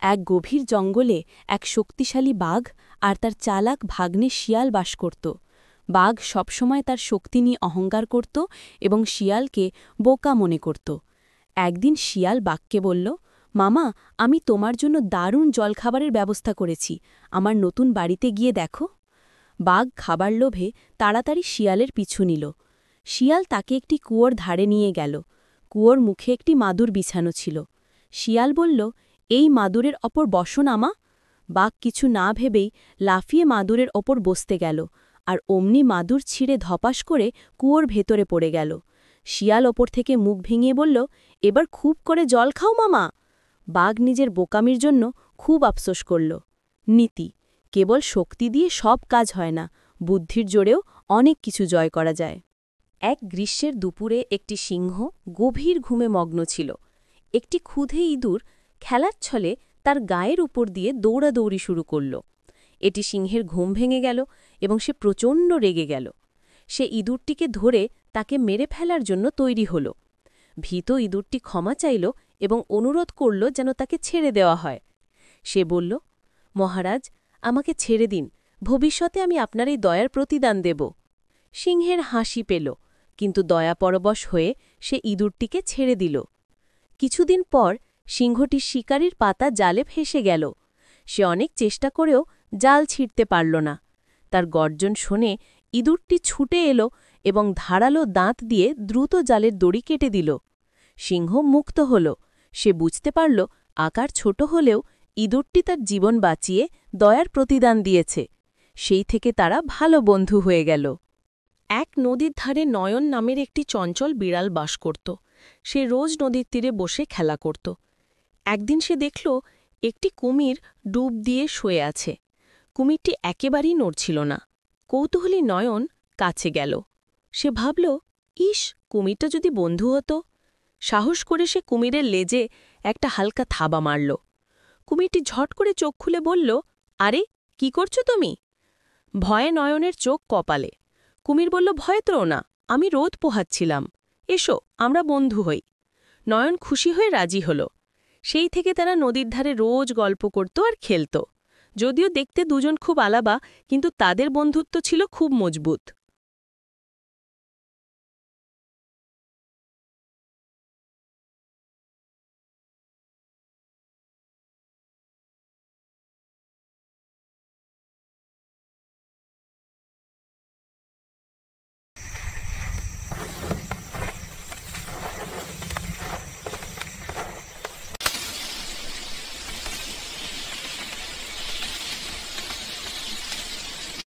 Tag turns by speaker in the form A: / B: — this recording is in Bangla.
A: এক গভীর জঙ্গলে এক শক্তিশালী বাঘ আর তার চালাক ভাগ্নে শিয়াল বাস করত। বাঘ সবসময় তার শক্তি নিয়ে অহংকার করত এবং শিয়ালকে বোকা মনে করত। একদিন শিয়াল বাঘকে বলল, মামা, আমি তোমার জন্য দারুণ জলখাবারের ব্যবস্থা করেছি, আমার নতুন বাড়িতে গিয়ে দেখো। বাঘ খাবার লোভে তাড়াতাড়ি শিয়ালের পিছু নিল। শিয়াল তাকে একটি কুয়োর ধারে নিয়ে গেল। কুয়োর মুখে একটি মাদুর বিছানো ছিল। শিয়াল বলল, এই মাদুরের ওপর বসো নামা। বাঘ কিছু না ভেবেই লাফিয়ে মাদুরের ওপর বসতে গেল, আর অমনি মাদুর ছিঁড়ে ধপাস করে কুয়োর ভেতরে পড়ে গেল। শিয়াল ওপর থেকে মুখ ভেঙিয়ে বলল, এবার খুব করে জল খাও মামা। বাঘ নিজের বোকামির জন্য খুব আফসোস করল। নীতি: কেবল শক্তি দিয়ে সব কাজ হয় না, বুদ্ধির জোরেও অনেক কিছু জয় করা যায়। এক গ্রীষ্মের দুপুরে একটি সিংহ গভীর ঘুমে মগ্ন ছিল। একটি ক্ষুধে ইঁদুর খেলার ছলে তার গায়ের উপর দিয়ে দৌড়াদৌড়ি শুরু করল। এটি সিংহের ঘুম ভেঙে গেল এবং সে প্রচণ্ড রেগে গেল। সে ইঁদুরটিকে ধরে তাকে মেরে ফেলার জন্য তৈরি হল। ভীত ইঁদুরটি ক্ষমা চাইল এবং অনুরোধ করল যেন তাকে ছেড়ে দেওয়া হয়। সে বলল, মহারাজ, আমাকে ছেড়ে দিন, ভবিষ্যতে আমি আপনার এই দয়ার প্রতিদান দেব। সিংহের হাসি পেল, কিন্তু দয়াপরবশ হয়ে সে ইঁদুরটিকে ছেড়ে দিল। কিছুদিন পর সিংহটি শিকারির পাতা জালে ফেসে গেল। সে অনেক চেষ্টা করেও জাল ছিঁড়তে পারল না। তার গর্জন শুনে ইঁদুরটি ছুটে এলো এবং ধারালো দাঁত দিয়ে দ্রুত জালের দড়ি কেটে দিল। সিংহ মুক্ত হল। সে বুঝতে পারল, আকার ছোট হলেও ইঁদুরটি তার জীবন বাঁচিয়ে দয়ার প্রতিদান দিয়েছে। সেই থেকে তারা ভালো বন্ধু হয়ে গেল। এক নদীর ধারে নয়ন নামের একটি চঞ্চল বিড়াল বাস করত। সে রোজ নদীর তীরে বসে খেলা করত। একদিন সে দেখল একটি কুমির ডুব দিয়ে শুয়ে আছে। কুমিরটি একেবারেই নড়ছিল না। কৌতূহলী নয়ন কাছে গেল। সে ভাবল, ইস, কুমিরটা যদি বন্ধু হতো। সাহস করে সে কুমিরের লেজে একটা হালকা থাবা মারল। কুমিরটি ঝট করে চোখ খুলে বলল, আরে, কি করছো তুমি? ভয়ে নয়নের চোখ কপালে। কুমির বলল, ভয় তো না, আমি রোদ পোহাচ্ছিলাম। এসো, আমরা বন্ধু হই। নয়ন খুশি হয়ে রাজি হল। সেই থেকে তারা নদীর ধারে রোজ গল্প করত আর খেলত। যদিও দেখতে দুজন খুব আলাদা, কিন্তু তাদের বন্ধুত্ব ছিল খুব মজবুত।